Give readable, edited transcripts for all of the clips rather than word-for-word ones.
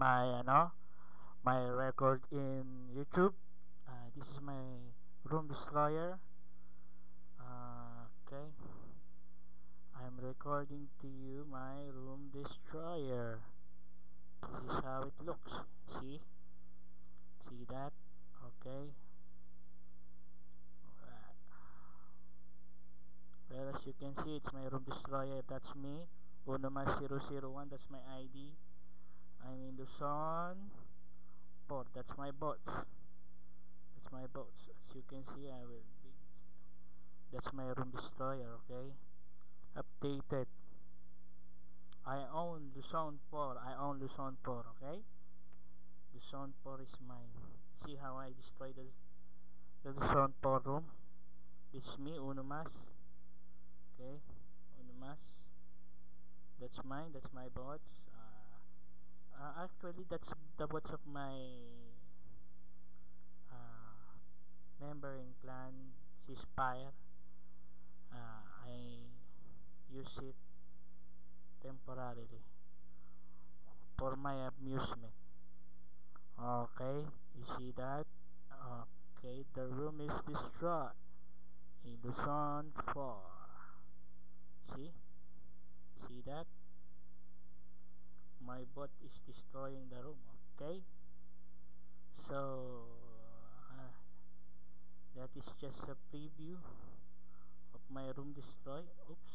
my my record in YouTube. This is my room destroyer. Okay, I'm recording to you my room destroyer. This is how it looks. See that? Okay. Well, as you can see, it's my room destroyer. That's me. Unomas001. That's my ID. I'm in Luzon port. That's my bots. As you can see, I will be. That's my room destroyer. Okay. Updated. I own Luzon port. Okay. Luzon port is mine. See how I destroyed the Luzon port room. This is me, Unomas. Okay. Unomas. That's mine. That's my bots. Actually, that's the bots of my member in clan Ceasefire. I use it temporarily for my amusement. Okay, you see that? Okay, the room is destroyed. Illusion 4. See? See that? My bot is destroying the room. Okay? So, that is just a preview of my room destroy. Oops.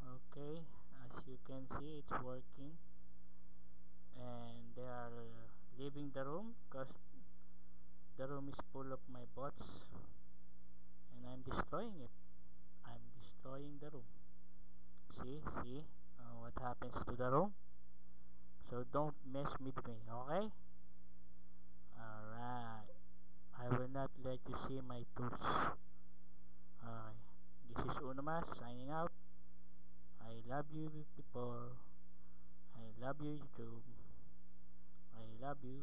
Okay, as you can see, it's working. And they are leaving the room because the room is full of my bots. And I'm destroying it. I'm destroying the room. See what happens to the room. So don't mess with me, okay? Alright, I will not let you see my tools. Okay, this is Unomas signing out. I love you people. I love you YouTube. I love you.